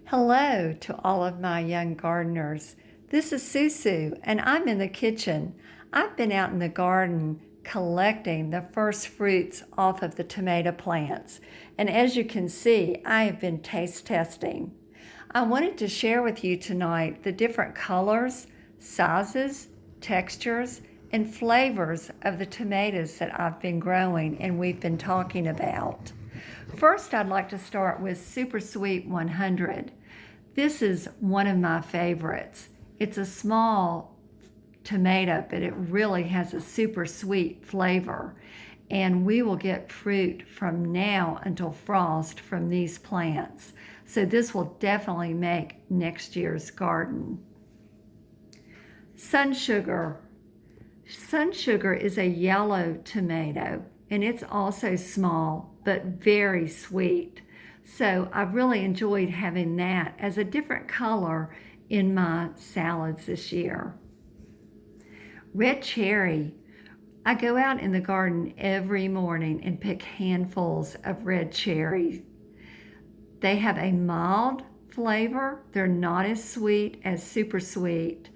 Hello to all of my young gardeners. This is Susu, and I'm in the kitchen. I've been out in the garden collecting the first fruits off of the tomato plants. And as you can see, I have been taste testing. I wanted to share with you tonight the different colors, sizes, textures, and flavors of the tomatoes that I've been growing and we've been talking about. First, I'd like to start with Super Sweet 100. This is one of my favorites. It's a small tomato, but it really has a super sweet flavor. And we will get fruit from now until frost from these plants. So this will definitely make next year's garden. Sun Sugar. Sun Sugar is a yellow tomato, and it's also small, but very sweet. So I've really enjoyed having that as a different color in my salads this year. Red cherry. I go out in the garden every morning and pick handfuls of red cherry. They have a mild flavor. They're not as sweet as super sweet.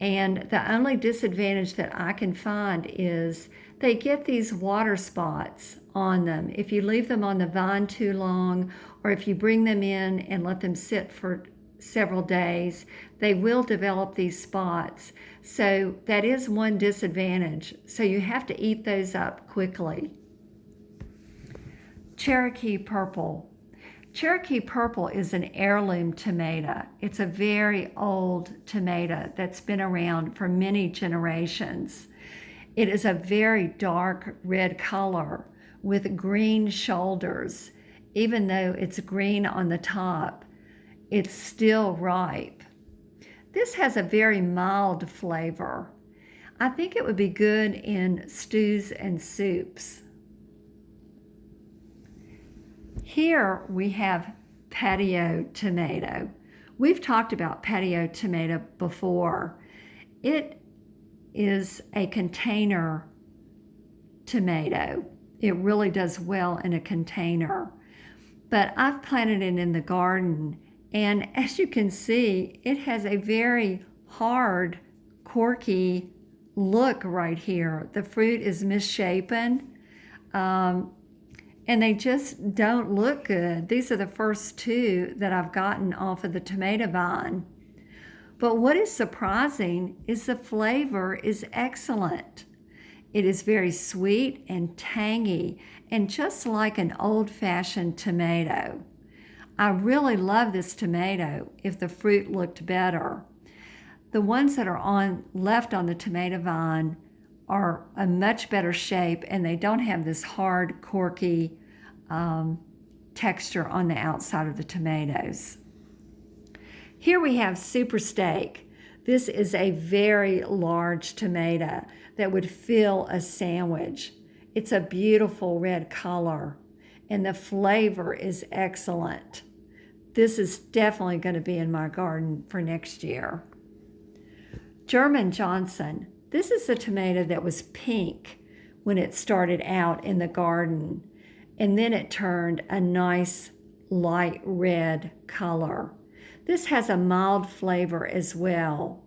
And the only disadvantage that I can find is they get these water spots on them. If you leave them on the vine too long, or if you bring them in and let them sit for several days, they will develop these spots. So that is one disadvantage. So you have to eat those up quickly. Cherokee Purple. Cherokee Purple is an heirloom tomato. It's a very old tomato that's been around for many generations. It is a very dark red color with green shoulders. Even though it's green on the top, it's still ripe. This has a very mild flavor. I think it would be good in stews and soups. Here we have Patio Tomato. We've talked about Patio Tomato before. It is a container tomato. It really does well in a container. But I've planted it in the garden, and as you can see, it has a very hard, corky look right here. The fruit is misshapen. And they just don't look good. These are the first two that I've gotten off of the tomato vine. But what is surprising is the flavor is excellent. It is very sweet and tangy and just like an old-fashioned tomato. I really love this tomato if the fruit looked better. The ones that are left on the tomato vine are a much better shape, and they don't have this hard, corky texture on the outside of the tomatoes. Here we have Supersteak. This is a very large tomato that would fill a sandwich. It's a beautiful red color, and the flavor is excellent. This is definitely going to be in my garden for next year. German Johnson. This is a tomato that was pink when it started out in the garden, and then it turned a nice light red color. This has a mild flavor as well,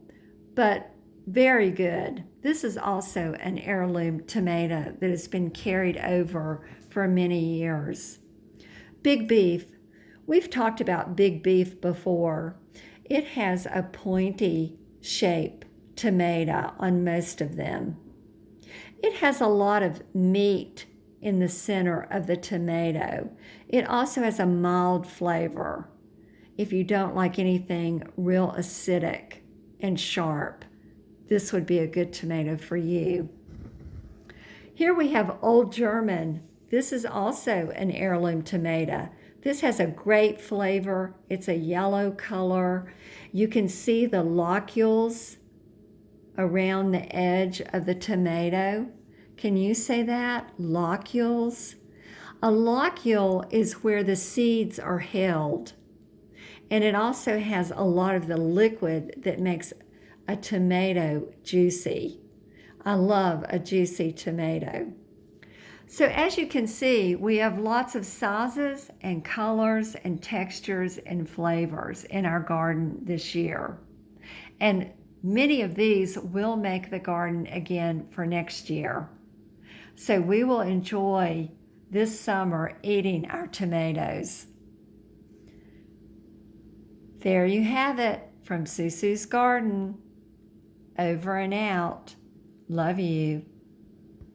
but very good. This is also an heirloom tomato that has been carried over for many years. Big beef. We've talked about big beef before. It has a pointy shape tomato on most of them. It has a lot of meat in the center of the tomato. It also has a mild flavor. If you don't like anything real acidic and sharp, this would be a good tomato for you. Here we have Old German. This is also an heirloom tomato. This has a great flavor. It's a yellow color. You can see the locules around the edge of the tomato. Can you say that? Locules? A locule is where the seeds are held. And it also has a lot of the liquid that makes a tomato juicy. I love a juicy tomato. So as you can see, we have lots of sizes and colors and textures and flavors in our garden this year. And many of these will make the garden again for next year. So we will enjoy this summer eating our tomatoes. There you have it from Susu's Garden. Over and out. Love you.